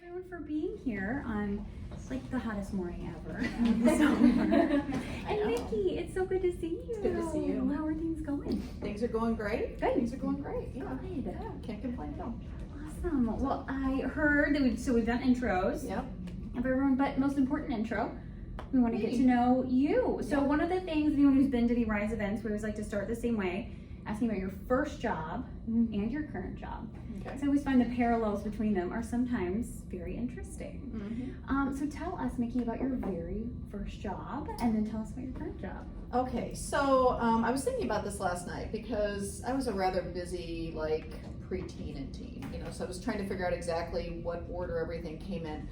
everyone for being here on like the hottest morning ever of the summer. And Micki, it's so good to see you. It's good to see you. How are things going? Things are going great. Good. Things are going great. Yeah. Good. Yeah. Can't complain at all. Awesome. Well, I heard that we've done intros. Yep. Of everyone, but most important intro, we want to get Me. to know you. So Yeah. one of the things, anyone who's been to the Rise events, we always like to start the same way, asking about your first job and your current job. Okay. So I always find the parallels between them are sometimes very interesting. So tell us, Micki, about your very first job, and then tell us about your current job. Okay, so I was thinking about this last night because I was a rather busy preteen and teen, so I was trying to figure out exactly what order everything came in.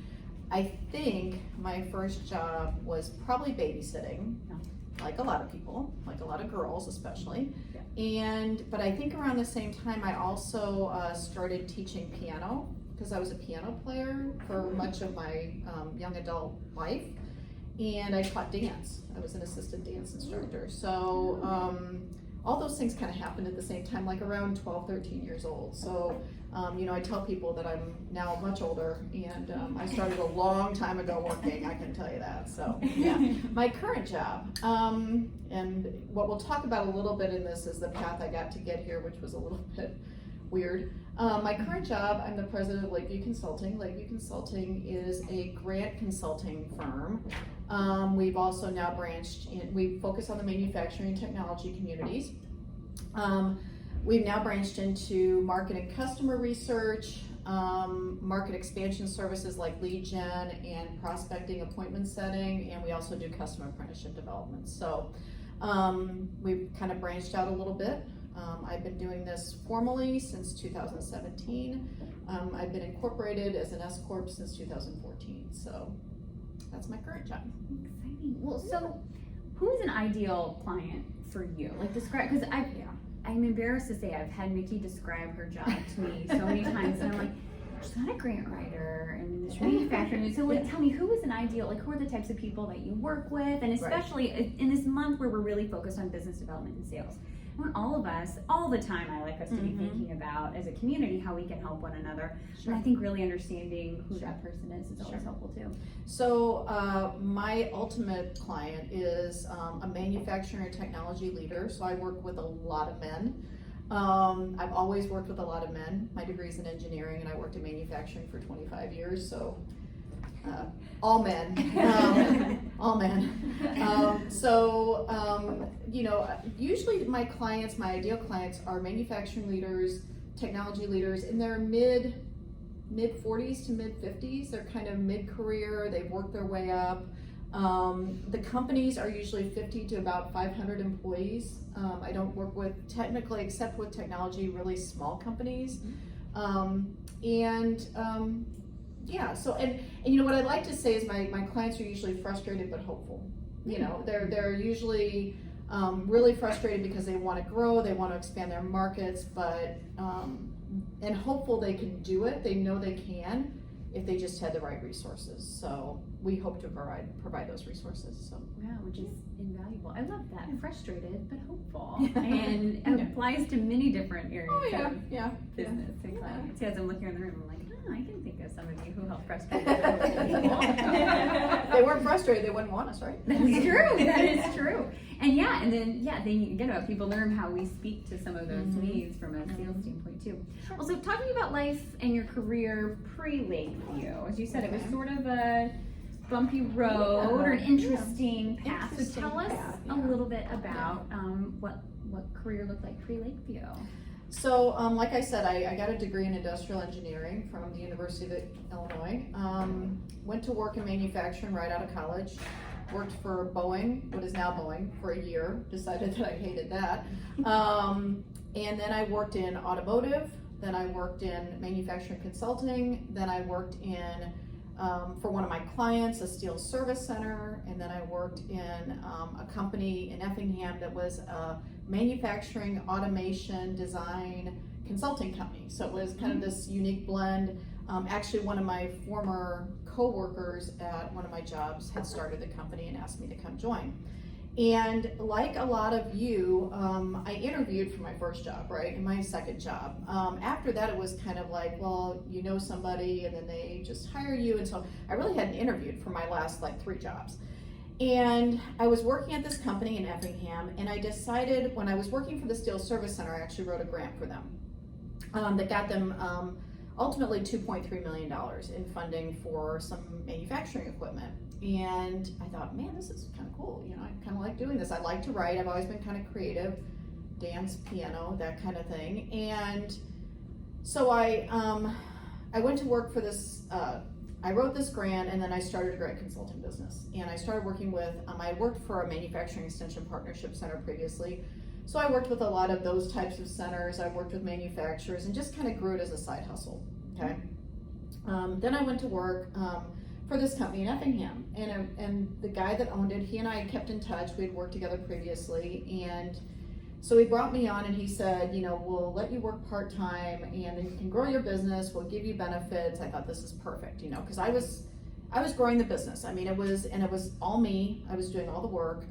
I think my first job was probably babysitting, like a lot of people, like a lot of girls especially. Yeah. But I think around the same time I also started teaching piano because I was a piano player for much of my young adult life, and I taught dance. I was an assistant dance instructor. So all those things kind of happened at the same time, like around 12, 13 years old. So I tell people that I'm now much older, and I started a long time ago working, I can tell you that. So yeah, my current job, and what we'll talk about a little bit in this is the path I got to get here, which was a little bit weird. My current job, I'm the president of Lakeview Consulting. Lakeview Consulting is a grant consulting firm. We've also now branched in, we focus on the manufacturing technology communities. We've now branched into market and customer research, market expansion services like lead gen and prospecting, appointment setting, and we also do customer apprenticeship development. So we've kind of branched out a little bit. I've been doing this formally since 2017. I've been incorporated as an S-Corp since 2014. So that's my current job. Exciting. Well, so who is an ideal client for you? Like describe, because I'm embarrassed to say I've had Micki describe her job to me so many times, and I'm like, she's not a grant writer and this manufacturing. So tell me, who is an ideal, who are the types of people that you work with, and especially in this month where we're really focused on business development and sales. I want all of us, all the time, I like us to be thinking about as a community how we can help one another. Sure. And I think really understanding who that person is always helpful too. So my ultimate client is a manufacturing and technology leader. So I work with a lot of men. I've always worked with a lot of men. My degree is in engineering, and I worked in manufacturing for 25 years. So all men, all men. Usually my clients, my ideal clients, are manufacturing leaders, technology leaders in their mid 40s to mid 50s. They're kind of mid-career. They've worked their way up. The companies are usually 50 to about 500 employees. I don't work with, technically, except with technology, really small companies. What I'd like to say is my clients are usually frustrated but hopeful. They're usually really frustrated because they want to grow, they want to expand their markets, but and hopeful they can do it. They know they can if they just had the right resources. So we hope to provide those resources. So wow, which is invaluable. I love that. Frustrated but hopeful, and it applies to many different areas of business and clients. As I'm looking around the room, I'm like, I can think of some of you who help frustrate people. They weren't frustrated, they wouldn't want us, right? That's true. That is true. And then people learn how we speak to some of those needs from a sales standpoint too. Well, so talking about life and your career pre-Lakeview, as you said, it was sort of a bumpy road or an interesting path. So tell us a little bit about what career looked like pre-Lakeview. So, like I said, I got a degree in industrial engineering from the University of Illinois. Went to work in manufacturing right out of college. Worked for Boeing, what is now Boeing, for a year. Decided that I hated that. And then I worked in automotive. Then I worked in manufacturing consulting. Then I worked in, for one of my clients, a steel service center. And then I worked in a company in Effingham that was a manufacturing, automation, design, consulting company. So it was kind of this unique blend. Actually, one of my former co-workers at one of my jobs had started the company and asked me to come join. And like a lot of you, I interviewed for my first job, right, and my second job. After that, it was kind of like, well, you know somebody, and then they just hire you. And so I really hadn't interviewed for my last like 3 jobs. And I was working at this company in Effingham, and I decided when I was working for the Steel Service Center, I actually wrote a grant for them that got them ultimately $2.3 million in funding for some manufacturing equipment. And I thought, man, this is kind of cool. You know, I kind of like doing this. I like to write. I've always been kind of creative, dance, piano, that kind of thing. And so I went to work for this, I wrote this grant, and then I started a grant consulting business. And I started working with, I worked for a manufacturing extension partnership center previously. So I worked with a lot of those types of centers. I worked with manufacturers and just kind of grew it as a side hustle, okay? Then I went to work for this company in Effingham, and the guy that owned it, he and I kept in touch. We had worked together previously, and so he brought me on and he said, you know, we'll let you work part-time and then you can grow your business, we'll give you benefits. I thought this is perfect, you know, because I was growing the business. I mean, it was all me. I was doing all the work.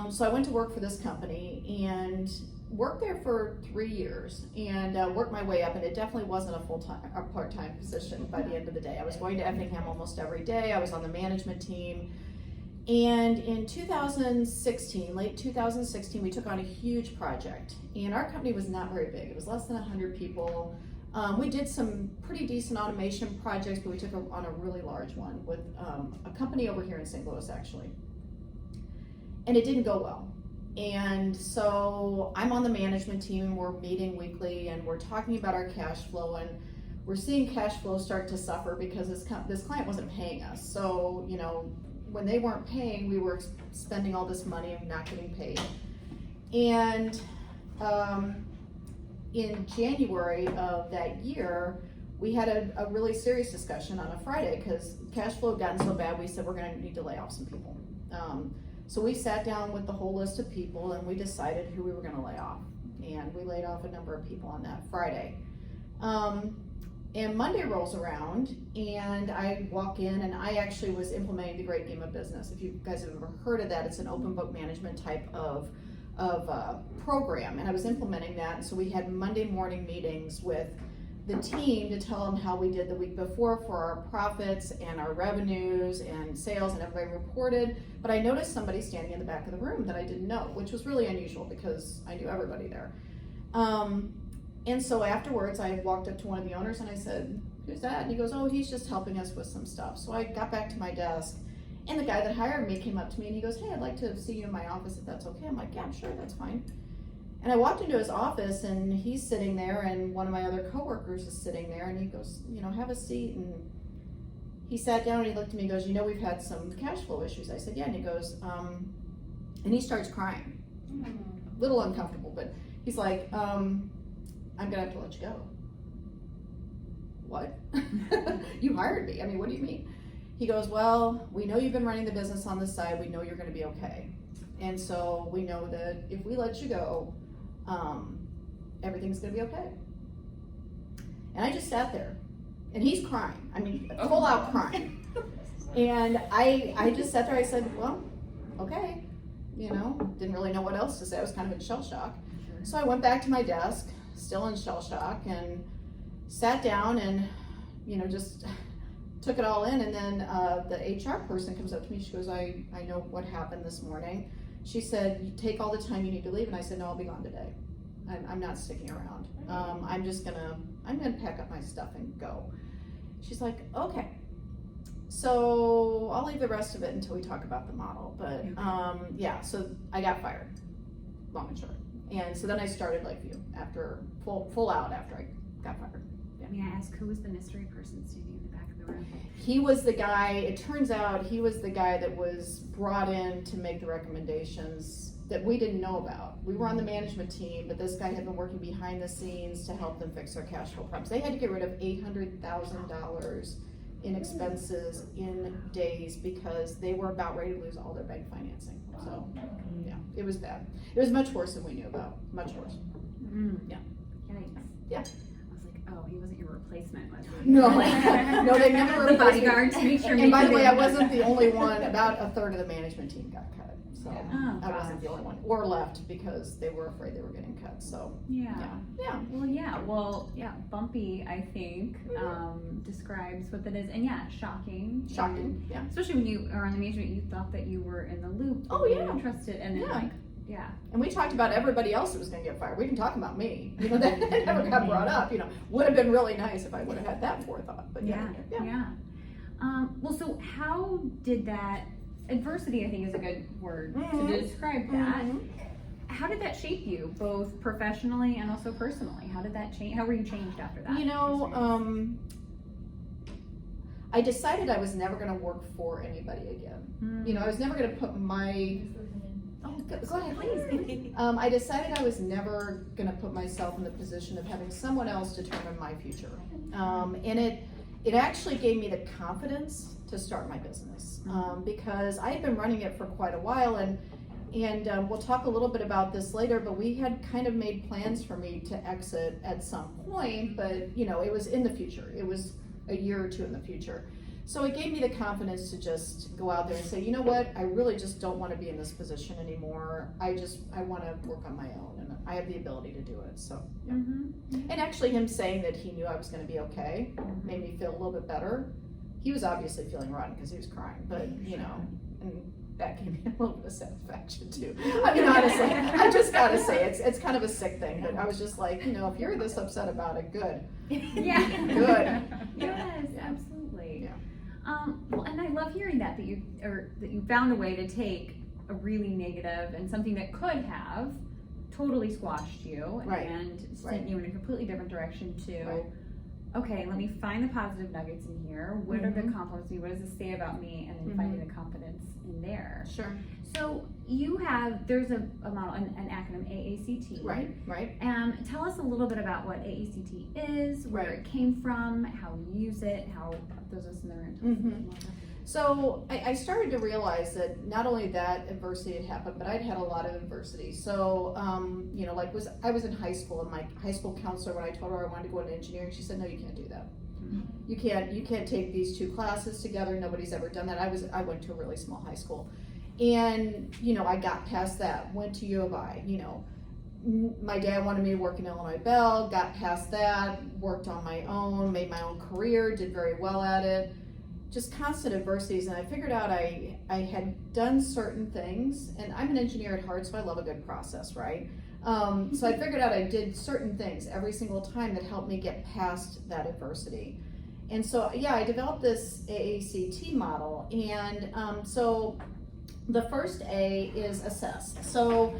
So I went to work for this company and worked there for 3 years and worked my way up, and it definitely wasn't a full-time or part-time position by the end of the day. I was going to Effingham almost every day. I was on the management team. And in 2016, late 2016, we took on a huge project, and our company was not very big. It was less than 100 people. We did some pretty decent automation projects, but we took on a really large one with a company over here in St. Louis, actually. And it didn't go well. And so I'm on the management team, and we're meeting weekly, and we're talking about our cash flow, and we're seeing cash flow start to suffer because this client wasn't paying us. So, you know, when they weren't paying, we were spending all this money and not getting paid. And in January of that year, we had a really serious discussion on a Friday because cash flow had gotten so bad, we said we're gonna need to lay off some people. So we sat down with the whole list of people and we decided who we were gonna lay off. And we laid off a number of people on that Friday. And Monday rolls around and I walk in, and I actually was implementing the Great Game of Business. If you guys have ever heard of that, it's an open book management type of program, and I was implementing that. And so we had Monday morning meetings with the team to tell them how we did the week before for our profits and our revenues and sales, and everybody reported. But I noticed somebody standing in the back of the room that I didn't know, which was really unusual because I knew everybody there. And so afterwards, I walked up to one of the owners and I said, "Who's that?" And he goes, "Oh, he's just helping us with some stuff." So I got back to my desk, and the guy that hired me came up to me and he goes, "Hey, I'd like to see you in my office if that's okay." I'm like, "Yeah, sure, that's fine." And I walked into his office and he's sitting there, and one of my other coworkers is sitting there, and he goes, "You know, have a seat." And he sat down and he looked at me and goes, "You know, we've had some cash flow issues." I said, "Yeah." And he goes, and he starts crying. A little uncomfortable, but he's like, "I'm gonna have to let you go." What? You hired me. I mean, what do you mean? He goes, "Well, we know you've been running the business on the side. We know you're gonna be okay. And so we know that if we let you go, everything's gonna be okay." And I just sat there, and he's crying. I mean, full out crying. And I just sat there. I said, "Well, okay." You know, didn't really know what else to say. I was kind of in shell shock. So I went back to my desk, still in shell shock, and sat down and, you know, just took it all in. And then the HR person comes up to me. She goes, I know what happened this morning. She said, "You take all the time you need to leave." And I said, "No, I'll be gone today. I'm not sticking around. I'm gonna pack up my stuff and go." She's like, "Okay. So I'll leave the rest of it until we talk about the model." But yeah, so I got fired, long and short. And so then I started Lakeview after full out after I got fired. Yeah. May I ask, who was the mystery person standing in the back of the room? He was the guy, it turns out he was the guy that was brought in to make the recommendations that we didn't know about. We were on the management team, but this guy had been working behind the scenes to help them fix their cash flow problems. They had to get rid of $800,000 in expenses in days because they were about ready to lose all their bank financing. So yeah, it was bad. It was much worse than we knew about, much worse. Yeah. Yikes. Yeah. I was like, oh, he wasn't your replacement, was he? No, no, they never The replaced me. bodyguard to make sure. And by the way, I wasn't the only one. About a third of the management team got cut. So Oh, I wasn't the gosh. only one, or left because they were afraid they were getting cut. So Yeah. yeah. Well, bumpy, I think, describes what that is. And yeah, shocking. Shocking. Yeah. Especially when you are on the management, you thought that you were in the loop. Oh, and you yeah. didn't trust it. And then And we talked about everybody else that was going to get fired. We didn't talk about me. You know, that never got brought up. You know, would have been really nice if I would have had that forethought. But yeah. Well, so how did that adversity? I think is a good word to describe that. How did that shape you, both professionally and also personally? How did that change? How were you changed after that? You know, I decided I was never going to work for anybody again. You know, I was never going to put my go ahead, please. I decided I was never going to put myself in the position of having someone else determine my future. And it actually gave me the confidence to start my business because I had been running it for quite a while, and we'll talk a little bit about this later, but we had kind of made plans for me to exit at some point, but you know, it was in the future. It was a year or two in the future. So it gave me the confidence to just go out there and say, you know what, I really just don't want to be in this position anymore. I want to work on my own, and I have the ability to do it. So, yeah. And actually him saying that he knew I was going to be okay made me feel a little bit better. He was obviously feeling rotten because he was crying, but you know, and that gave me a little bit of satisfaction too. I mean, honestly, I just gotta say, it's kind of a sick thing, but I was just like, you know, if you're this upset about it, good. Yeah. Good. Yes, absolutely. Yeah. Well, and I love hearing that you found a way to take a really negative and something that could have totally squashed you and sent you in a completely different direction to, okay, let me find the positive nuggets in here. What are the compliments? What does this say about me? And then finding the confidence in there. Sure. So there's a model, an acronym, AACT. Right. Tell us a little bit about what AACT is, where it came from, how you use it, how those of us in the room. So I started to realize that not only that adversity had happened, but I'd had a lot of adversity. So, you know, I was in high school, and my high school counselor, when I told her I wanted to go into engineering, she said, no, you can't do that. You can't take these two classes together. Nobody's ever done that. I went to a really small high school. And, you know, I got past that, went to U of I, you know. My dad wanted me to work in Illinois Bell, got past that, worked on my own, made my own career, did very well at it. Just constant adversities, and I figured out I had done certain things, and I'm an engineer at heart, so I love a good process, right? So I figured out I did certain things every single time that helped me get past that adversity. And so, I developed this AACT model, and so the first A is assess. So,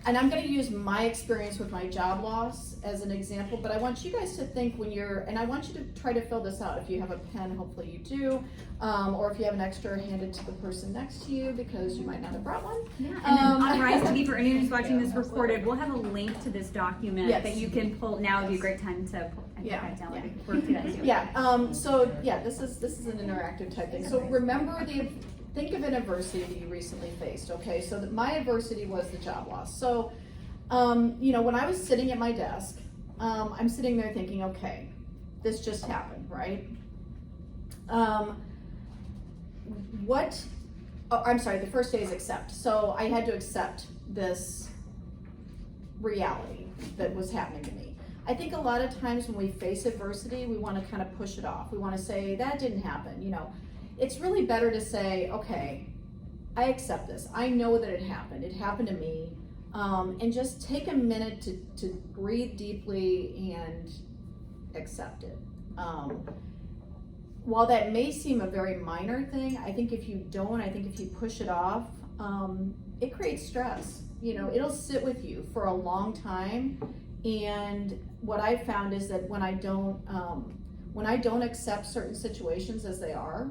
and I'm going to use my experience with my job loss as an example, but I want you guys to think and I want you to try to fill this out. If you have a pen, hopefully you do, or if you have an extra, hand it to the person next to you because you might not have brought one. Yeah, and then on Rise TV, for anyone who's watching this recorded, we'll have a link to this document that you can pull. Now would be a great time to pull. This is an interactive type thing. So remember think of an adversity that you recently faced, okay? So my adversity was the job loss. So, you know, when I was sitting at my desk, I'm sitting there thinking, okay, this just happened, right? The first day is accept. So I had to accept this reality that was happening to me. I think a lot of times when we face adversity, we want to kind of push it off. We want to say, that didn't happen, you know. It's really better to say, okay, I accept this. I know that it happened. It happened to me. And just take a minute to breathe deeply and accept it. While that may seem a very minor thing, I think if you push it off, it creates stress. You know, it'll sit with you for a long time. And what I've found is that when I don't accept certain situations as they are,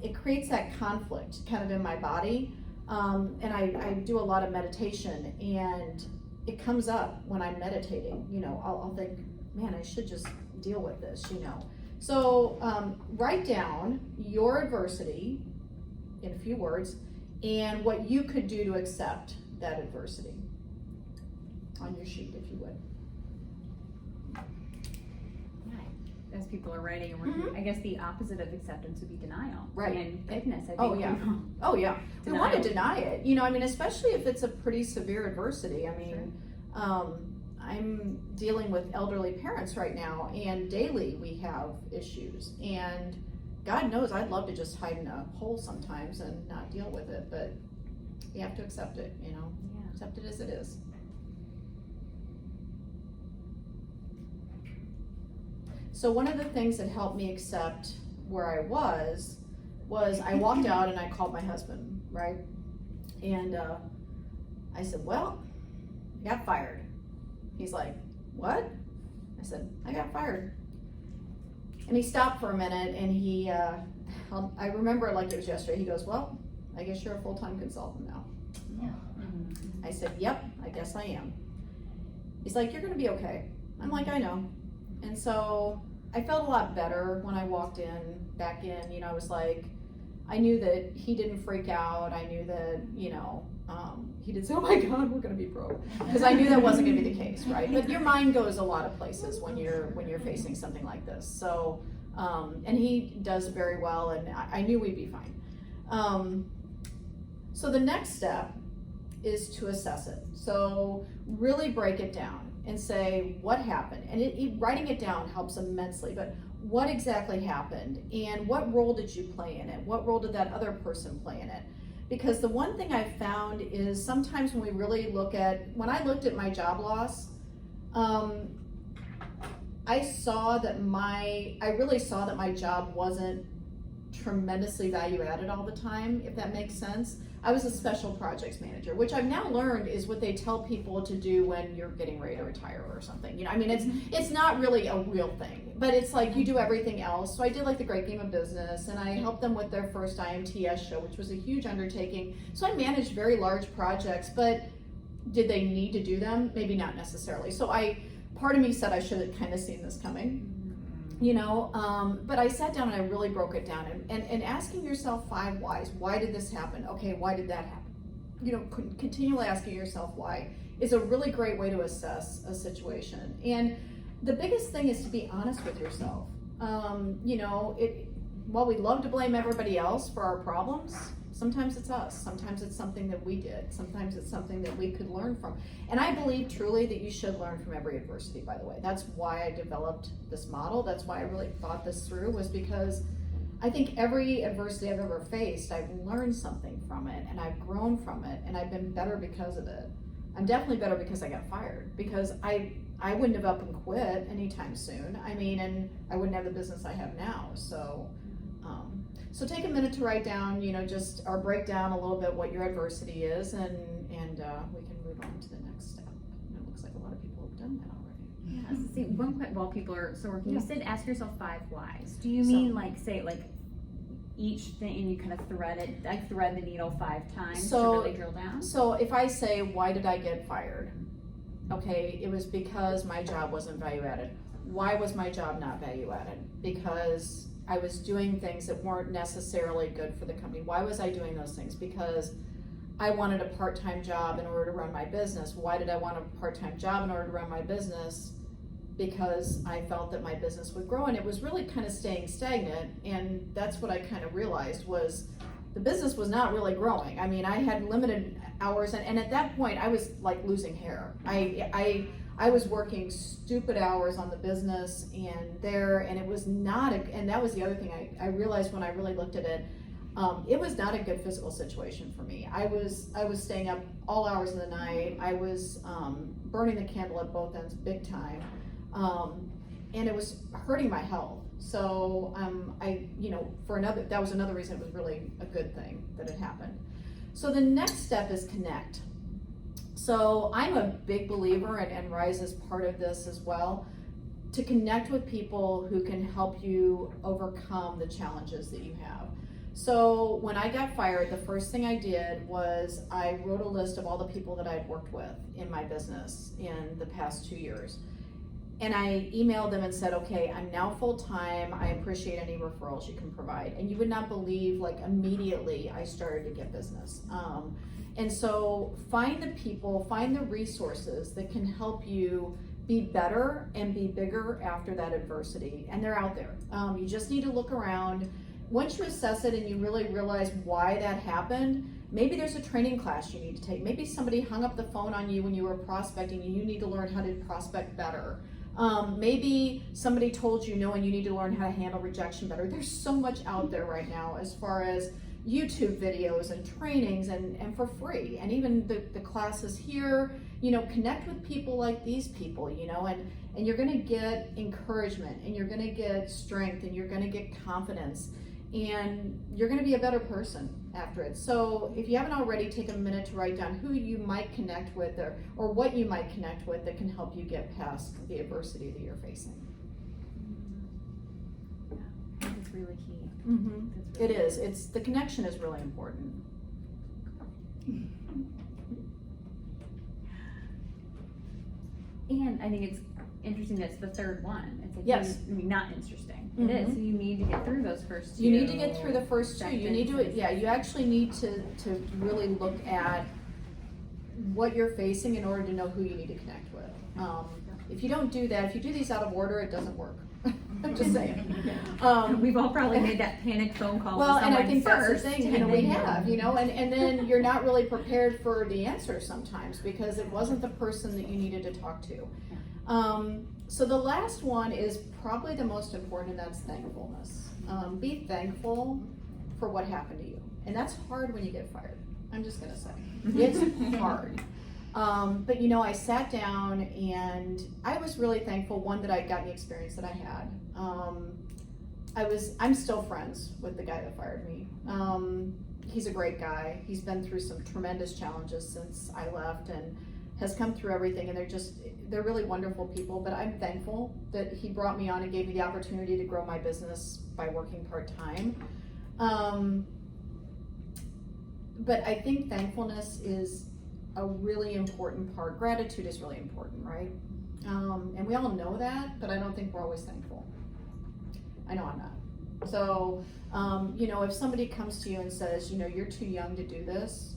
it creates that conflict kind of in my body. And I do a lot of meditation, and it comes up when I'm meditating. You know, I'll think, man, I should just deal with this, you know. So write down your adversity in a few words and what you could do to accept that adversity on your sheet, if you would. As because people are ready and working. I guess the opposite of acceptance would be denial. Right. And goodness, I think Oh, yeah. Oh yeah, we want to deny it. You know, I mean, especially if it's a pretty severe adversity. I mean, I'm dealing with elderly parents right now, and daily we have issues. And God knows I'd love to just hide in a hole sometimes and not deal with it, but you have to accept it, you know, accept it as it is. So one of the things that helped me accept where I was I walked out and I called my husband, right? And I said, well, I got fired. He's like, what? I said, I got fired. And he stopped for a minute and he, I remember it like it was yesterday. He goes, well, I guess you're a full-time consultant now. Yeah. I said, yep, I guess I am. He's like, you're gonna be okay. I'm like, I know. And so I felt a lot better when I walked back in, you know, I was like, I knew that he didn't freak out. I knew that, you know, he didn't say, oh my God, we're gonna be broke. Because I knew that wasn't gonna be the case, right? But your mind goes a lot of places when you're facing something like this. So, and he does very well, and I knew we'd be fine. So the next step is to assess it. So really break it down and say what happened. And writing it down helps immensely, but what exactly happened and what role did you play in it? What role did that other person play in it? Because the one thing I've found is sometimes when we really when I looked at my job loss, I really saw that my job wasn't tremendously value added all the time, if that makes sense. I was a special projects manager, which I've now learned is what they tell people to do when you're getting ready to retire or something. You know, I mean, it's not really a real thing, but it's like you do everything else. So I did like the Great Game of Business, and I helped them with their first IMTS show, which was a huge undertaking. So I managed very large projects, but did they need to do them? Maybe not necessarily. So part of me said I should have kind of seen this coming. You know, but I sat down and I really broke it down and asking yourself 5 whys. Why did this happen? Okay, why did that happen? You know, continually asking yourself why is a really great way to assess a situation. And the biggest thing is to be honest with yourself. You know, while we love to blame everybody else for our problems, sometimes it's us. Sometimes it's something that we did. Sometimes it's something that we could learn from. And I believe truly that you should learn from every adversity, by the way. That's why I developed this model. That's why I really thought this through, was because I think every adversity I've ever faced, I've learned something from it, and I've grown from it, and I've been better because of it. I'm definitely better because I got fired, because I wouldn't have up and quit anytime soon. I mean, and I wouldn't have the business I have now. So take a minute to write down, you know, or break down a little bit what your adversity is, and we can move on to the next step. And it looks like a lot of people have done that already. Yeah, so see, one quick, while people are still working, you said ask yourself 5 whys. Do you mean each thing and you kind of thread the needle 5 times to really drill down? So if I say, why did I get fired? Okay, it was because my job wasn't value added. Why was my job not value added? Because I was doing things that weren't necessarily good for the company. Why was I doing those things? Because I wanted a part-time job in order to run my business. Why did I want a part-time job in order to run my business? Because I felt that my business would grow, and it was really kind of staying stagnant. And that's what I kind of realized, was the business was not really growing. I mean, I had limited hours, and at that point I was like losing hair. I was working stupid hours on the business and it was not and that was the other thing I realized when I really looked at it. It was not a good physical situation for me. I was staying up all hours of the night. I was burning the candle at both ends big time, and it was hurting my health. So that was another reason it was really a good thing that it happened. So the next step is connect. So I'm a big believer, and Rise is part of this as well, to connect with people who can help you overcome the challenges that you have. So when I got fired, the first thing I did was I wrote a list of all the people that I'd worked with in my business in the past 2 years. And I emailed them and said, okay, I'm now full-time. I appreciate any referrals you can provide. And you would not believe, like, immediately I started to get business. And so find the people, find the resources that can help you be better and be bigger after that adversity, and they're out there. You just need to look around. Once you assess it and you really realize why that happened, maybe there's a training class you need to take. Maybe somebody hung up the phone on you when you were prospecting and you need to learn how to prospect better. Maybe somebody told you no and you need to learn how to handle rejection better. There's so much out there right now as far as YouTube videos and trainings and for free. And even the classes here, connect with people like these people, and you're gonna get encouragement, and you're gonna get strength, and you're gonna get confidence, and you're gonna be a better person after it. So if you haven't already, take a minute to write down who you might connect with or what you might connect with that can help you get past the adversity that you're facing. That's really key. Mm-hmm. That's really It is. The connection is really important. And I think it's interesting that's the third one. It's like Yes. not interesting. Mhm. It is. So you need to get through those first two. You need to get through the first two. You need to, sentences. you actually need to really look at what you're facing in order to know who you need to connect with. If you don't do that, if you do these out of order, it doesn't work. I'm just saying. We've all probably made that panic phone call. Well, to and I someone think that's first, the thing, and we then have, and then you're not really prepared for the answer sometimes because it wasn't the person that you needed to talk to. So the last one is probably the most important, and that's thankfulness. Be thankful for what happened to you. And that's hard when you get fired. I'm just gonna say, it's hard. But I sat down and I was really thankful, one, that I'd gotten the experience that I had. I'm still friends with the guy that fired me. He's a great guy. He's been through some tremendous challenges since I left and has come through everything, and they're really wonderful people, but I'm thankful that he brought me on and gave me the opportunity to grow my business by working part-time. But I think thankfulness is a really important part. Gratitude is really important, right? And we all know that, but I don't think we're always thankful. I know I'm not. So, if somebody comes to you and says, you're too young to do this,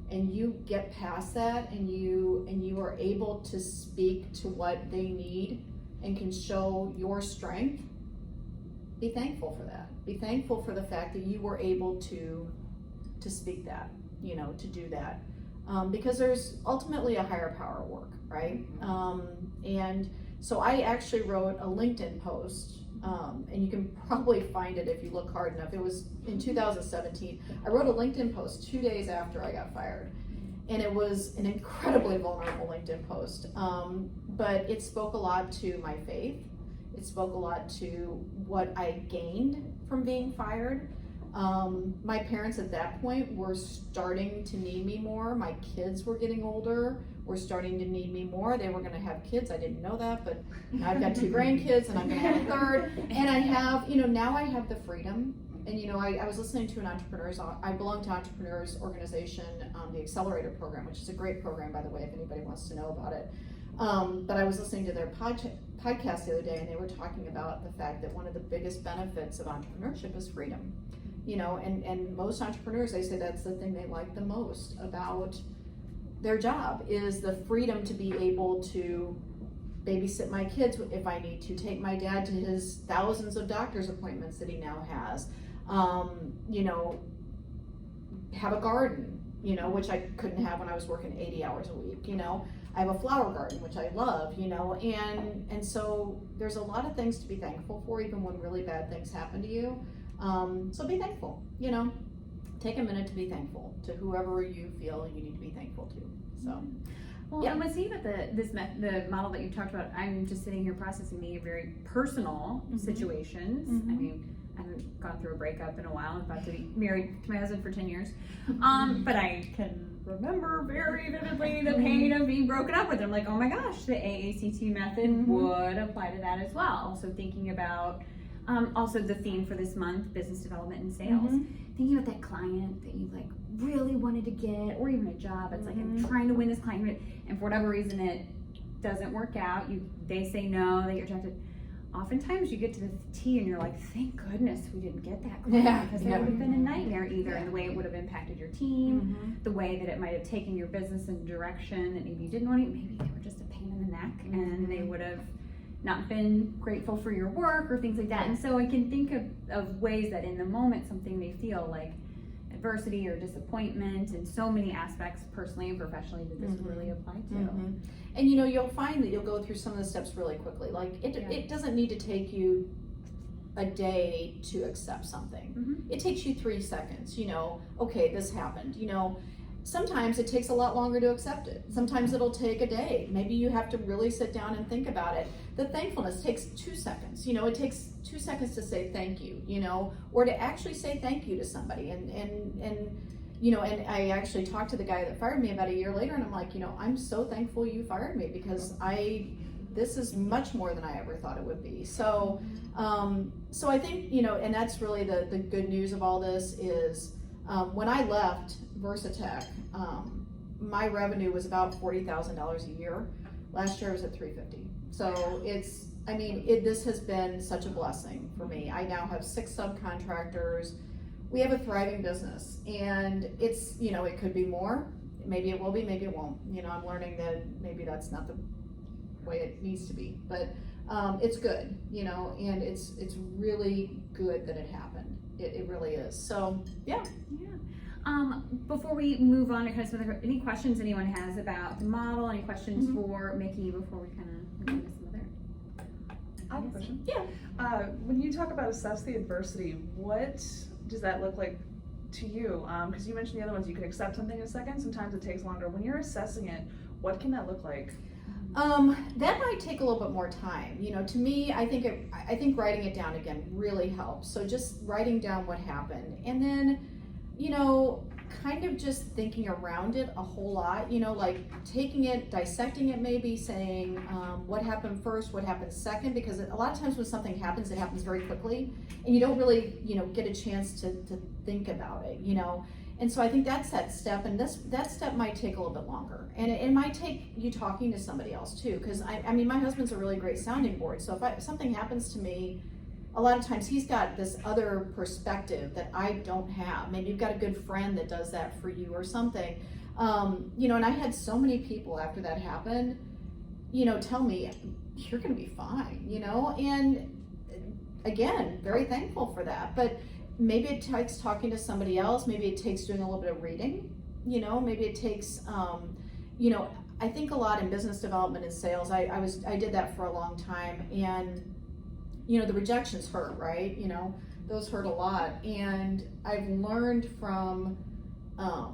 and you get past that and you are able to speak to what they need and can show your strength, be thankful for that. Be thankful for the fact that you were able to speak that, to do that. Because there's ultimately a higher power at work, right? And so I actually wrote a LinkedIn post, and you can probably find it if you look hard enough. It was in 2017. I wrote a LinkedIn post 2 days after I got fired. And it was an incredibly vulnerable LinkedIn post. But it spoke a lot to my faith. It spoke a lot to what I gained from being fired. My parents at that point were starting to need me more. My kids were getting older, were starting to need me more. They were gonna have kids. I didn't know that, but now I've got 2 grandkids and I'm gonna have a third. And I have, now I have the freedom. And I was listening to I belong to Entrepreneurs Organization, the Accelerator Program, which is a great program, by the way, if anybody wants to know about it. But I was listening to their podcast the other day, and they were talking about the fact that one of the biggest benefits of entrepreneurship is freedom. And most entrepreneurs, they say that's the thing they like the most about their job, is the freedom to be able to babysit my kids if I need to, take my dad to his thousands of doctor's appointments that he now has, have a garden, which I couldn't have when I was working 80 hours a week, I have a flower garden, which I love, and so there's a lot of things to be thankful for, even when really bad things happen to you. So be thankful, take a minute to be thankful to whoever you feel you need to be thankful to. So, well, yeah. and what's neat about the model that you talked about, I'm just sitting here processing the very personal situations. Mhm. I mean, I haven't gone through a breakup in a while. I'm about to be married to my husband for 10 years. But I can remember very vividly the pain of being broken up with him. Like, oh my gosh, the AACT method would apply to that as well. So thinking about also the theme for this month, business development and sales. Thinking about that client that you really wanted to get, or even a job. It's like, I'm trying to win this client, and for whatever reason it doesn't work out. They say no, they get rejected. oftentimes you get to the T and you're like, thank goodness we didn't get that client, because it would have been a nightmare either in the way it would have impacted your team, the way that it might have taken your business in a direction that maybe you didn't want to. Maybe they were just a pain in the neck and they would have not been grateful for your work or things like that. And so I can think of ways that in the moment something may feel like adversity or disappointment in so many aspects, personally and professionally, that this would really apply to. And you'll find that you'll go through some of the steps really quickly. Like it doesn't need to take you a day to accept something. It takes you 3 seconds. Okay, this happened. Sometimes it takes a lot longer to accept it. Sometimes it'll take a day. Maybe you have to really sit down and think about it. The thankfulness takes 2 seconds. It takes 2 seconds to say thank you, or to actually say thank you to somebody. And I actually talked to the guy that fired me about a year later, and I'm like, I'm so thankful you fired me, because this is much more than I ever thought it would be. So, so I think, and that's really the good news of all this is, when I left Versatech, my revenue was about $40,000 a year. Last year I was at $350,000. So this has been such a blessing for me. I now have 6 subcontractors. We have a thriving business, and it's, it could be more. Maybe it will be, maybe it won't. I'm learning that maybe that's not the way it needs to be, but it's good, and it's really good that it happened. It really is. So, yeah. Before we move on to kind of some other, any questions anyone has about the model, any questions for Micki before we kind of move on to some other? I have a question. Yeah. When you talk about assess the adversity, what does that look like to you? Because you mentioned the other ones, you could accept something in a second, sometimes it takes longer. When you're assessing it, what can that look like? That might take a little bit more time. To me, I think writing it down again really helps. So just writing down what happened, and then, kind of just thinking around it a whole lot, like taking it, dissecting it, maybe saying, what happened first, what happened second, because a lot of times when something happens, it happens very quickly, and you don't really, get a chance to think about it, And so I think that's that step, and that step might take a little bit longer, and it might take you talking to somebody else too, because my husband's a really great sounding board. So if something happens to me, a lot of times he's got this other perspective that I don't have. Maybe you've got a good friend that does that for you or something, and I had so many people after that happened, tell me you're going to be fine, and again, very thankful for that, but. Maybe it takes talking to somebody else. Maybe it takes doing a little bit of reading. Maybe it takes, I think a lot in business development and sales. I did that for a long time, and the rejections hurt, right? Those hurt a lot, and I've learned from a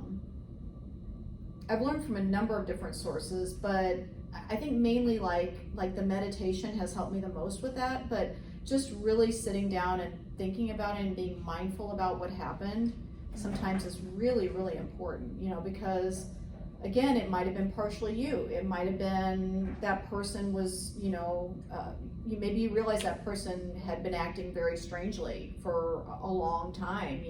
number of different sources, but I think mainly like the meditation has helped me the most with that. But just really sitting down and thinking about it and being mindful about what happened sometimes is really, really important, because again, it might have been partially you. It might have been that person was, maybe you realize that person had been acting very strangely for a long time,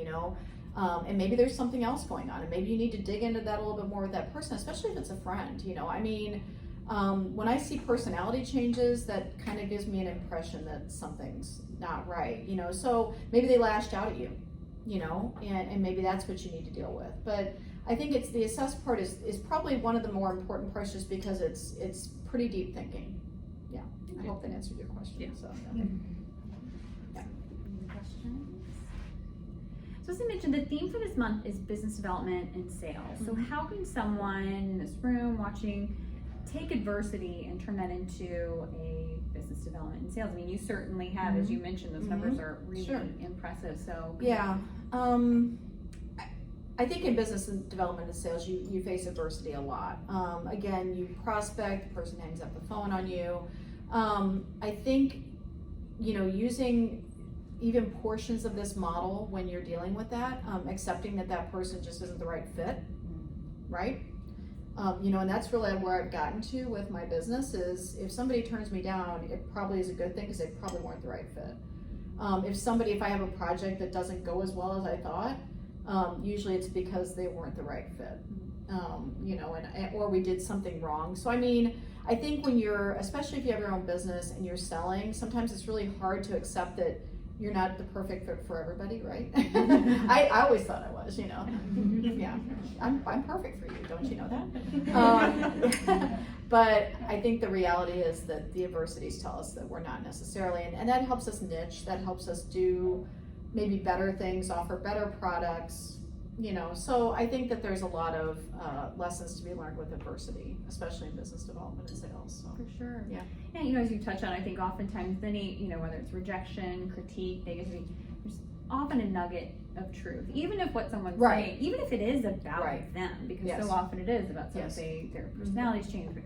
and maybe there's something else going on, and maybe you need to dig into that a little bit more with that person, especially if it's a friend, when I see personality changes, that kind of gives me an impression that something's not right, so maybe they lashed out at you, and maybe that's what you need to deal with. But I think it's the assess part is probably one of the more important parts, just because it's pretty deep thinking. Yeah, I hope that answered your question. Yeah. So, Any questions? So as I mentioned, the theme for this month is business development and sales. So how can someone in this room watching take adversity and turn that into a business development and sales? You certainly have, as you mentioned, those numbers are really impressive. So yeah, I think in business and development and sales, you face adversity a lot. Again, you prospect, the person hangs up the phone on you. I think, using even portions of this model when you're dealing with that, accepting that person just isn't the right fit, right? And that's really where I've gotten to with my business is if somebody turns me down, it probably is a good thing because they probably weren't the right fit. If I have a project that doesn't go as well as I thought, usually it's because they weren't the right fit, or we did something wrong. So I think when especially if you have your own business and you're selling, sometimes it's really hard to accept that you're not the perfect fit for everybody, right? I always thought I was, yeah, I'm perfect for you, don't you know that? But I think the reality is that the adversities tell us that we're not necessarily, and that helps us niche, that helps us do maybe better things, offer better products, so I think that there's a lot of lessons to be learned with adversity, especially in business development and sales. So. For sure. Yeah. And as you touch on, I think oftentimes whether it's rejection, critique, negativity, there's often a nugget of truth, even if what someone's saying, even if it is about them, because so often it is about someone say their personality's changed.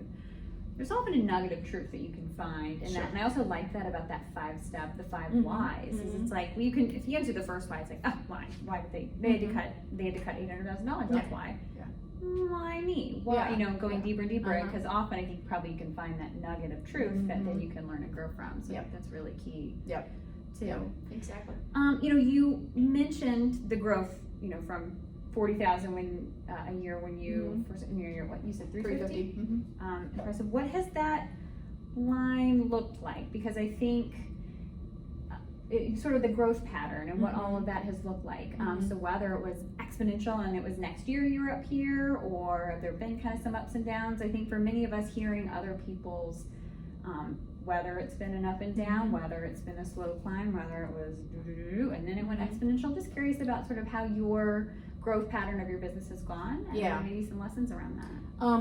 There's often a nugget of truth that you can find, and and I also like that about that 5-step, the 5 whys. Is it's like if you answer the first why, it's like, why did they had to cut $800,000. That's why. Yeah. Why me? Why going deeper and deeper? Because often I think probably you can find that nugget of truth that then you can learn and grow from. So that's really key. Yep. Too. Yep. Exactly. You mentioned the growth. From 40,000 when a year when you first in your year, what you said 350. Impressive. What has that line looked like? Because I think sort of the growth pattern and what all of that has looked like. So whether it was exponential and it was next year you were up here, or there have been kind of some ups and downs. I think for many of us hearing other people's, whether it's been an up and down, whether it's been a slow climb, whether it was and then it went exponential. Just curious about sort of how your growth pattern of your business has gone, and maybe some lessons around that.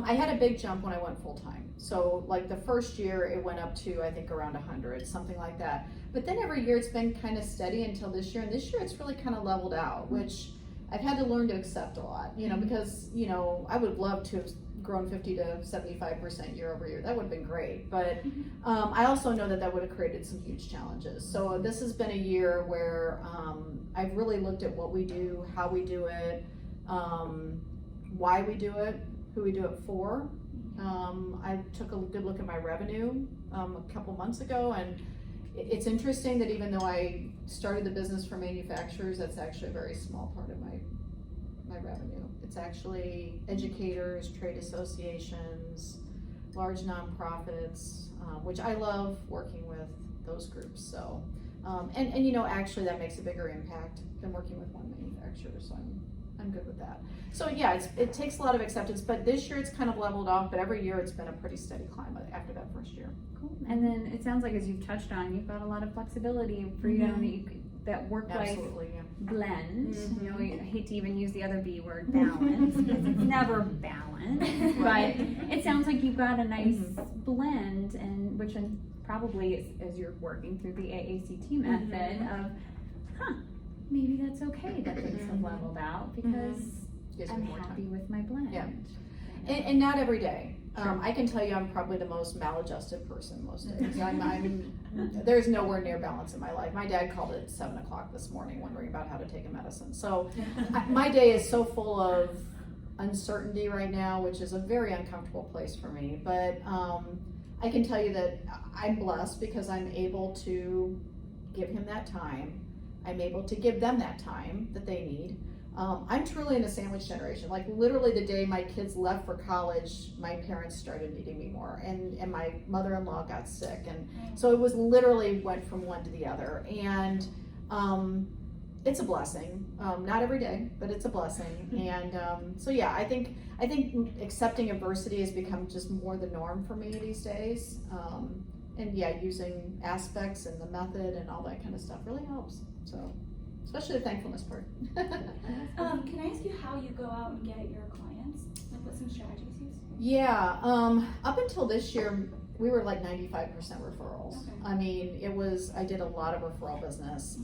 I had a big jump when I went full time. So like the first year it went up to I think around 100, something like that. But then every year it's been kind of steady until this year, and this year it's really kind of leveled out, which I've had to learn to accept a lot, because I would love to have grown 50 to 75% year over year. That would have been great, but I also know that would have created some huge challenges. So this has been a year where I've really looked at what we do, how we do it, why we do it, who we do it for. I took a good look at my revenue a couple months ago, and it's interesting that even though I started the business for manufacturers, that's actually a very small part of my revenue. It's actually educators, trade associations, large nonprofits, which I love working with those groups. So, and actually that makes a bigger impact than working with one manufacturer. So I'm good with that. So yeah, it takes a lot of acceptance, but this year it's kind of leveled off, but every year it's been a pretty steady climb after that first year. Cool. And then it sounds like, as you've touched on, you've got a lot of flexibility, freedom, that work-life blend. I hate to even use the other B word, balance, because it's never balanced, but it sounds like you've got a nice blend, and which probably as you're working through the AACT method of, maybe that's okay that things have leveled out, because I'm happy with my blend. Yeah. And not every day. I can tell you I'm probably the most maladjusted person most days. There's nowhere near balance in my life. My dad called at 7 o'clock this morning wondering about how to take a medicine. So my day is so full of uncertainty right now, which is a very uncomfortable place for me. But I can tell you that I'm blessed because I'm able to give him that time. I'm able to give them that time that they need. I'm truly in a sandwich generation. Like literally the day my kids left for college, my parents started needing me more, and my mother-in-law got sick, and so it was literally went from one to the other, and it's a blessing. Not every day, but it's a blessing. And so yeah, I think accepting adversity has become just more the norm for me these days. And yeah, using aspects and the method and all that kind of stuff really helps. So. Especially the thankfulness part. Can I ask you how you go out and get your clients? Like what some strategies you use? Yeah, up until this year, we were like 95% referrals. Okay. I mean, I did a lot of referral business.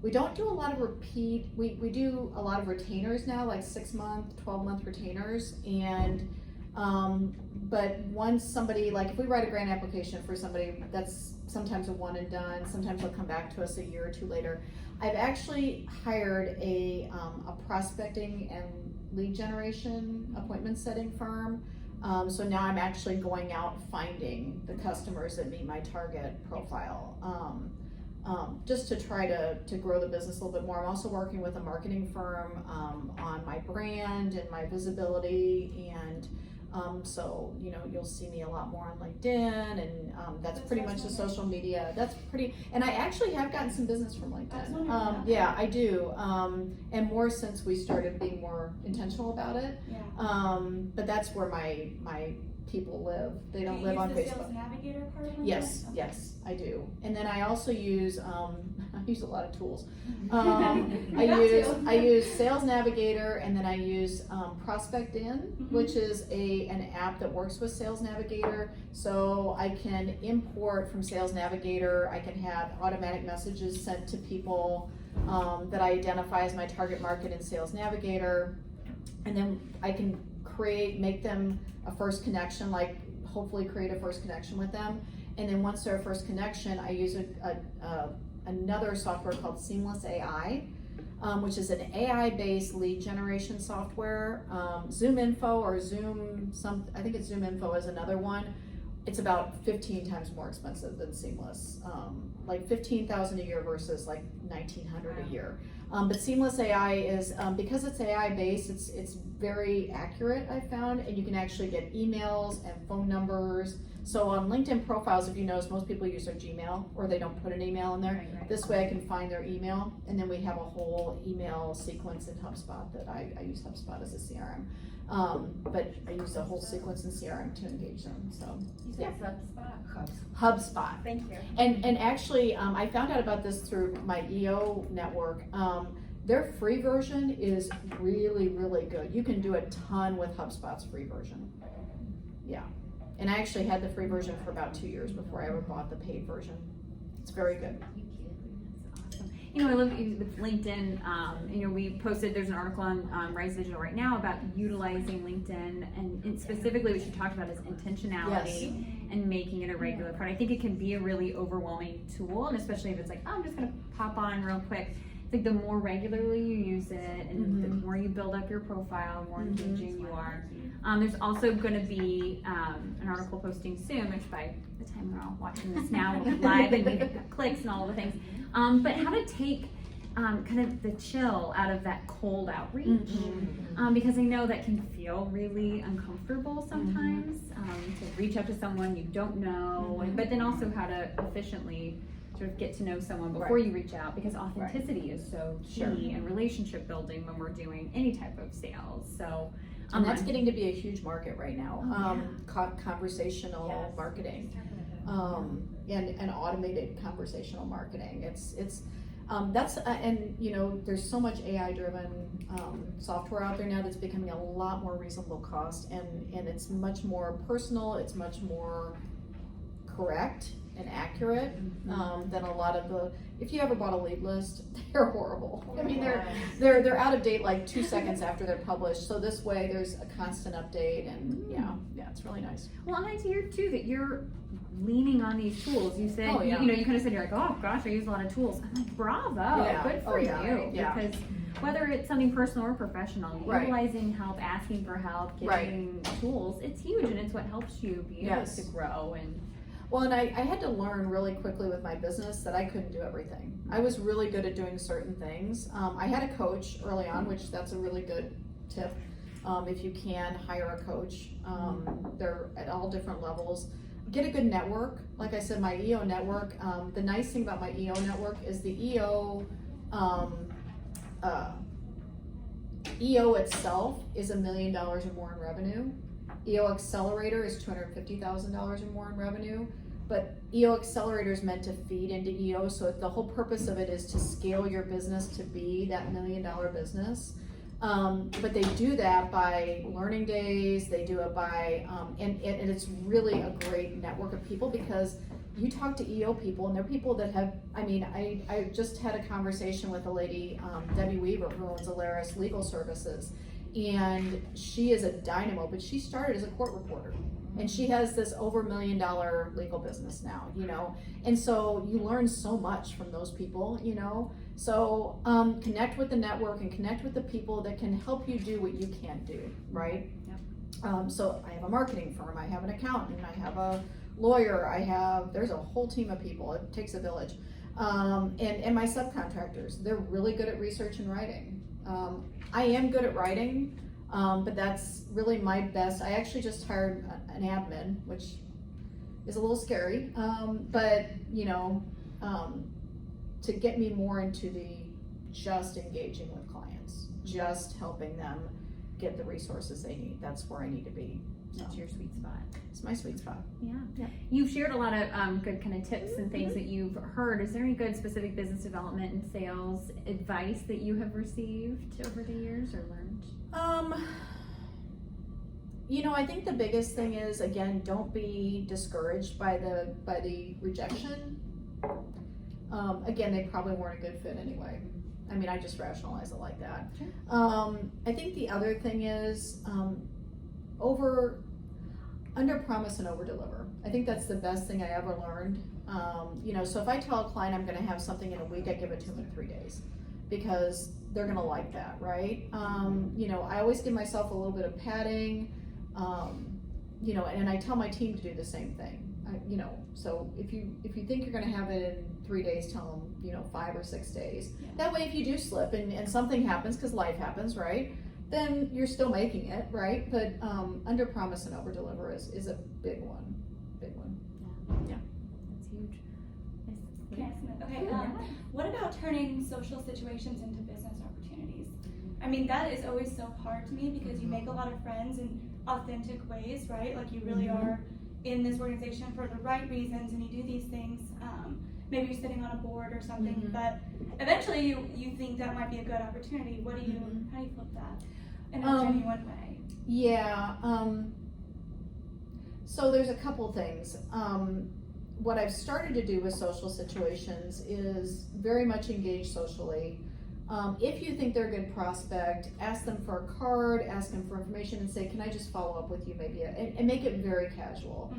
We don't do a lot of repeat, we do a lot of retainers now, like 6-month, 12-month retainers. And, but once somebody, like if we write a grant application for somebody, that's sometimes a one and done, sometimes they'll come back to us a year or two later. I've actually hired a prospecting and lead generation appointment setting firm. So now I'm actually going out finding the customers that meet my target profile, just to try to grow the business a little bit more. I'm also working with a marketing firm on my brand and my visibility, and So, you know, you'll see me a lot more on LinkedIn, and that's pretty much the social media. That's pretty, and I actually have gotten some business from LinkedIn. Yeah, I do. And more since we started being more intentional about it. Yeah. But that's where my people live. They don't live on Do you use the Facebook. Sales Navigator part of LinkedIn? Yes, Okay. yes, I do. And then I also use, I use a lot of tools. You I use Sales Navigator, and then I use Prospect In, Mhm. which is an app that works with Sales Navigator. So I can import from Sales Navigator. I can have automatic messages sent to people that I identify as my target market in Sales Navigator, and then I can make them a first connection, like hopefully create a first connection with them. And then once they're a first connection, I use another software called Seamless AI, which is an AI-based lead generation software. Zoom Info or I think it's Zoom Info is another one. It's about 15 times more expensive than Seamless, like $15,000 a year versus like $1,900 a year. But Seamless AI is, because it's AI based, it's very accurate, I found, and you can actually get emails and phone numbers. So on LinkedIn profiles, if you notice, most people use their Gmail, or they don't put an email in there. Right. This way I can find their email, and then we have a whole email sequence in HubSpot that I use HubSpot as a CRM. But I use the whole sequence in CRM to engage them, so. You said HubSpot. HubSpot. Thank you. And actually, I found out about this through my EO network. Their free version is really, really good. You can do a ton with HubSpot's free version. Yeah. And I actually had the free version for about 2 years before I ever bought the paid version. It's very good. You know, I love with LinkedIn, you know, we posted, there's an article on Rise Digital right now about utilizing LinkedIn, and specifically what you talked about is intentionality and making it a regular part. I think it can be a really overwhelming tool, and especially if it's like, oh, I'm just gonna pop on real quick. It's like the more regularly you use it, and the more you build up your profile, the more engaging you are. There's also gonna be an article posting soon, which by the time we're all watching this now will be live, and we've got clicks and all the things. But how to take kind of the chill out of that cold outreach, because I know that can feel really uncomfortable sometimes, to reach out to someone you don't know, but then also how to efficiently sort of get to know someone before you reach out, because authenticity is so key in relationship building when we're doing any type of sales. So and that's getting to be a huge market right now. Conversational marketing, and automated conversational marketing. And you know, there's so much AI driven software out there now that's becoming a lot more reasonable cost, and it's much more personal, it's much more correct and accurate than a lot of the, if you ever bought a lead list, they're horrible. I mean, they're out of date like 2 seconds after they're published. So this way there's a constant update, and yeah, it's really nice. Well, and I hear too that you're leaning on these tools. You said, you know, you kind of said, you're like, oh gosh, I use a lot of tools. I'm like, bravo, good for you. Because whether it's something personal or professional, utilizing help, asking for help, getting tools, it's huge, and it's what helps you be able to grow. And well, and I had to learn really quickly with my business that I couldn't do everything. I was really good at doing certain things. I had a coach early on, which that's a really good tip. If you can hire a coach, they're at all different levels. Get a good network. Like I said, my EO network, the nice thing about my EO network is the EO itself is $1 million or more in revenue. EO Accelerator is $250,000 or more in revenue, but EO Accelerator is meant to feed into EO, so the whole purpose of it is to scale your business to be that $1 million business. But they do that by learning days, they do it by, and it's really a great network of people, because you talk to EO people, and they're people that have, I mean, I just had a conversation with a lady, Debbie Weaver, who owns Alaris Legal Services. And she is a dynamo, but she started as a court reporter, and she has this over $1 million legal business now, you know, and so you learn so much from those people, you know, so connect with the network and connect with the people that can help you do what you can't do, right? So I have a marketing firm, I have an accountant, I have a lawyer, there's a whole team of people, it takes a village, and my subcontractors, they're really good at research and writing. I am good at writing, But that's really my best. I actually just hired an admin, which is a little scary, but to get me more into the just engaging with clients, just helping them get the resources they need. That's where I need to be. That's your sweet spot. It's my sweet spot. Yeah. You've shared a lot of good kind of tips and things that you've heard. Is there any good specific business development and sales advice that you have received over the years or learned? I think the biggest thing is, again, don't be discouraged by the rejection. Again, they probably weren't a good fit anyway. I mean, I just rationalize it like that. Sure. I think the other thing is under promise and over deliver. I think that's the best thing I ever learned. So if I tell a client I'm going to have something in a week, I give it to them in 3 days because they're going to like that, right? I always give myself a little bit of padding, and I tell my team to do the same thing. So if you think you're going to have it in 3 days, tell them 5 or 6 days. Yeah. That way, if you do slip and something happens, because life happens, right? Then you're still making it, right? But under promise and over deliver is a big one. Yeah. That's huge. Can I ask another- Okay, what about turning social situations into business opportunities? I mean, that is always so hard to me because you make a lot of friends in authentic ways, right? Like you really are in this organization for the right reasons and you do these things. Maybe you're sitting on a board or something, but eventually you think that might be a good opportunity. How do you flip that in a genuine way? Yeah. So there's a couple things. What I've started to do with social situations is very much engage socially. If you think they're a good prospect, ask them for a card, ask them for information, and say, can I just follow up with you maybe, and make it very casual.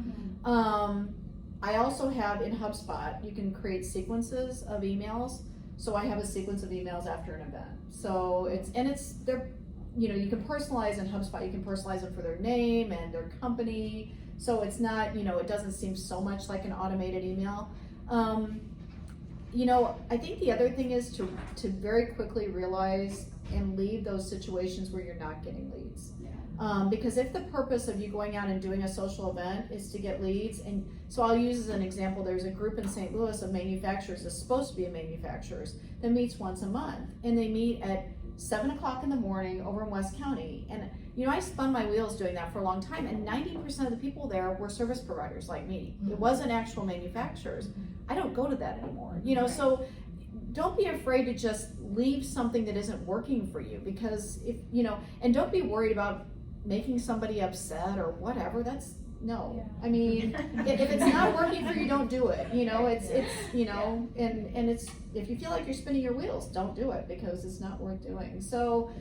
I also have in HubSpot, you can create sequences of emails. So I have a sequence of emails after an event. So you can personalize in HubSpot, you can personalize them for their name and their company. So it's not, it doesn't seem so much like an automated email. I think the other thing is to very quickly realize and leave those situations where you're not getting leads. Because if the purpose of you going out and doing a social event is to get leads, and so I'll use as an example, there's a group in St. Louis of manufacturers, that's supposed to be manufacturers, that meets once a month, and they meet at 7 o'clock in the morning over in West County. And I spun my wheels doing that for a long time, and 90% of the people there were service providers like me. It wasn't actual manufacturers. I don't go to that anymore, so don't be afraid to just leave something that isn't working for you, because and don't be worried about making somebody upset or whatever. I mean, if it's not working for you, don't do it. And it's, if you feel like you're spinning your wheels, don't do it because it's not worth doing. So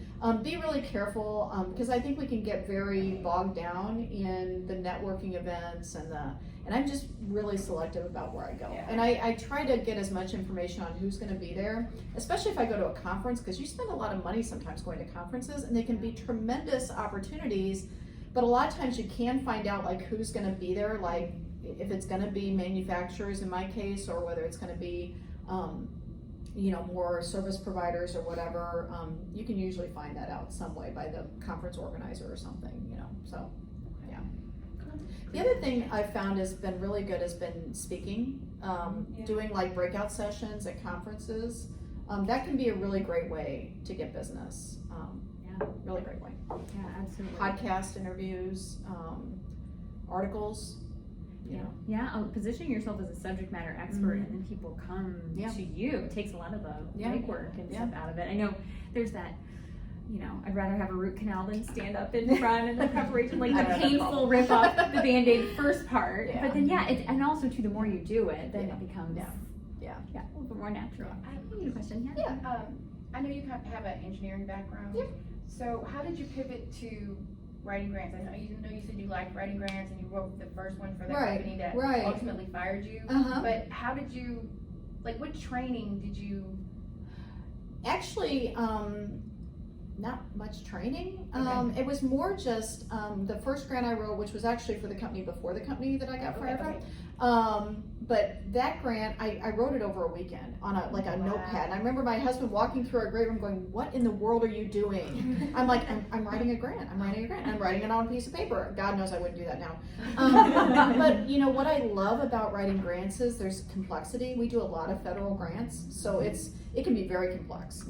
be really careful, because I think we can get very bogged down in the networking events and I'm just really selective about where I go. And I try to get as much information on who's going to be there, especially if I go to a conference, because you spend a lot of money sometimes going to conferences, and they can be tremendous opportunities. But a lot of times you can find out like who's going to be there, like if it's going to be manufacturers in my case, or whether it's going to be, more service providers or whatever. You can usually find that out some way by the conference organizer or something, so yeah. The other thing I've found has been really good has been speaking, doing like breakout sessions at conferences. That can be a really great way to get business. Really great way. Yeah, absolutely. Podcast interviews, articles, positioning yourself as a subject matter expert, and then people come to you. It takes a lot of the legwork and stuff out of it. I know there's that, I'd rather have a root canal than stand up in front and the preparation, like the painful rip off the Band-Aid first part. But then and also too, the more you do it, then it becomes a little bit more natural. I have a question. I know you have an engineering background. So how did you pivot to writing grants? I know you said you liked writing grants and you wrote the first one for the company that ultimately fired you. But how did you, what training did you? Actually, not much training. It was more just the first grant I wrote, which was actually for the company before the company that I got fired But that grant, I wrote it over a weekend on a notepad. And I remember my husband walking through our great room going, what in the world are you doing? I'm like, I'm writing a grant. I'm writing it on a piece of paper. God knows I wouldn't do that now. But you know, what I love about writing grants is there's complexity. We do a lot of federal grants, so it can be very complex.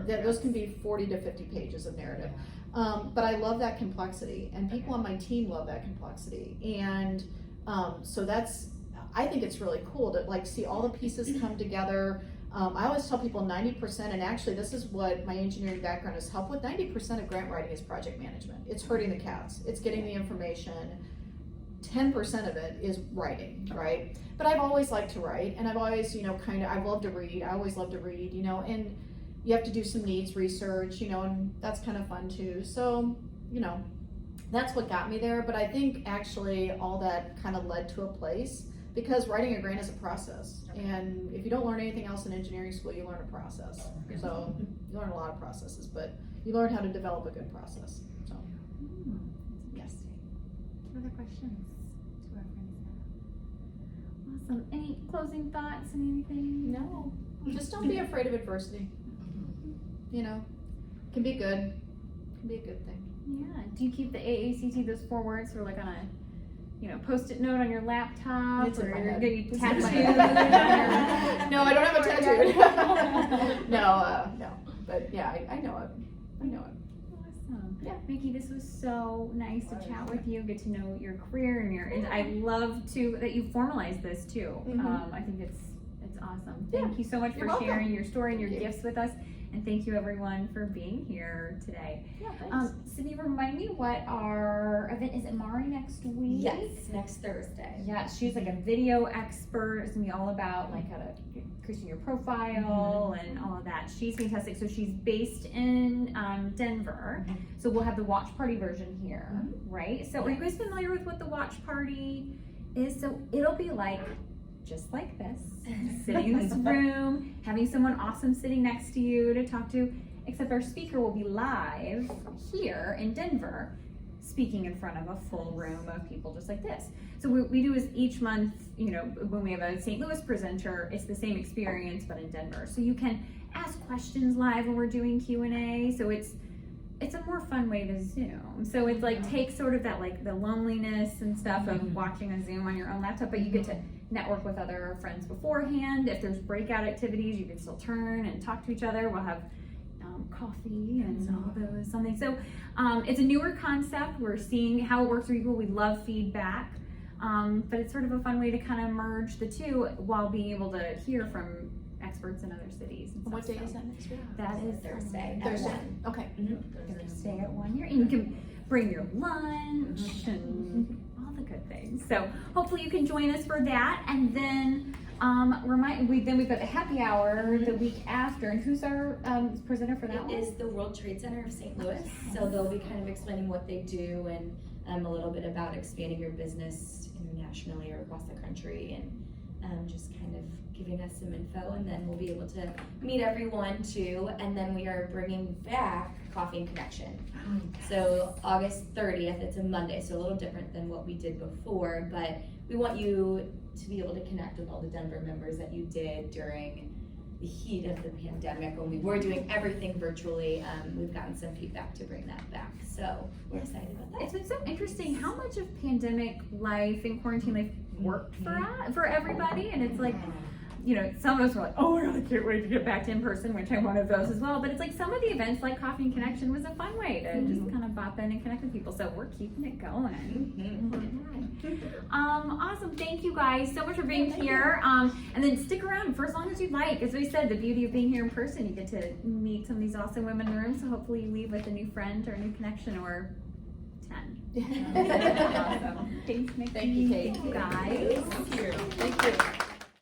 Those can be 40 to 50 pages of narrative. But I love that complexity, and people on my team love that complexity. And so I think it's really cool to like see all the pieces come together. I always tell people 90%, and actually this is what my engineering background has helped with, 90% of grant writing is project management. It's herding the cats. It's getting the information. 10% of it is writing, right? But I've always liked to write, and I've always, I've loved to read. I always love to read, and you have to do some needs research, and that's kind of fun too. So, that's what got me there. But I think actually all that kind of led to a place, because writing a grant is a process. And if you don't learn anything else in engineering school, you learn a process. So you learn a lot of processes, but you learn how to develop a good process. So, yes. Other questions to our friends now? Awesome. Any closing thoughts and anything? No, just don't be afraid of adversity. It can be good. It can be a good thing. Yeah. Do you keep the AACT, those 4 words, or like on a post-it note on your laptop, It's in my or head. you It's in my tattoo? No, I don't have a tattoo. No. But yeah, I know it. Awesome. Yeah. Micki, this was so nice to chat with you, get to know your career and I love that you formalized this too. Mhm. I think it's awesome. Yeah. Thank you so much for You're welcome. sharing your story and your Thank you. gifts with us. And thank you everyone for being here today. Yeah, thanks. Sydney, remind me what our event is. It Mari next week? Yes, next Thursday. Yeah, she's like a video expert. It's gonna be all about like how to increase your profile and all of that. She's fantastic. So she's based in Denver. So we'll have the watch party version here, right? So are you guys familiar with what the watch party is? So it'll be like just like this, sitting in this room, having someone awesome sitting next to you to talk to, except our speaker will be live here in Denver, speaking in front of a full room of people just like this. So what we do is each month, when we have a St. Louis presenter, it's the same experience, but in Denver. So you can ask questions live when we're doing Q&A. So it's a more fun way to Zoom. So it's like take sort of that like the loneliness and stuff of watching a Zoom on your own laptop, but you get to network with other friends beforehand. If there's breakout activities, you can still turn and talk to each other. We'll have coffee and all those something. So it's a newer concept. We're seeing how it works for people. We love feedback, but it's sort of a fun way to kind of merge the two while being able to hear from experts in other cities. And What stuff. day is that next week? That is Thursday. Thursday. At 1. Okay. Thursday at 1 year, and you can bring your lunch and all the good things. So hopefully you can join us for that, and then we've got the happy hour the week after. And who's our presenter for that one? It is the World Trade Center of St. Louis. So they'll be kind of explaining what they do and a little bit about expanding your business internationally or across the country, and just kind of giving us some info, and then we'll be able to meet everyone too. And then we are bringing back Coffee and Connection. So August 30th, it's a Monday, so a little different than what we did before, but we want you to be able to connect with all the Denver members that you did during the heat of the pandemic when we were doing everything virtually. We've gotten some feedback to bring that back, so we're excited about that. It's been so interesting how much of pandemic life and quarantine life worked for everybody, and it's like, some of us were like, oh my god, I can't wait to get back to in person, which I'm one of those as well. But it's like some of the events like Coffee and Connection was a fun way to just kind of bop in and connect with people. So we're keeping it going. Awesome. Thank you guys so much for being here. And then stick around for as long as you'd like. As we said, the beauty of being here in person, you get to meet some of these awesome women in the room. So hopefully you leave with a new friend or a new connection or 10. Awesome. Thanks, Micki. Thank you, Kate. Thank you guys. Thank you.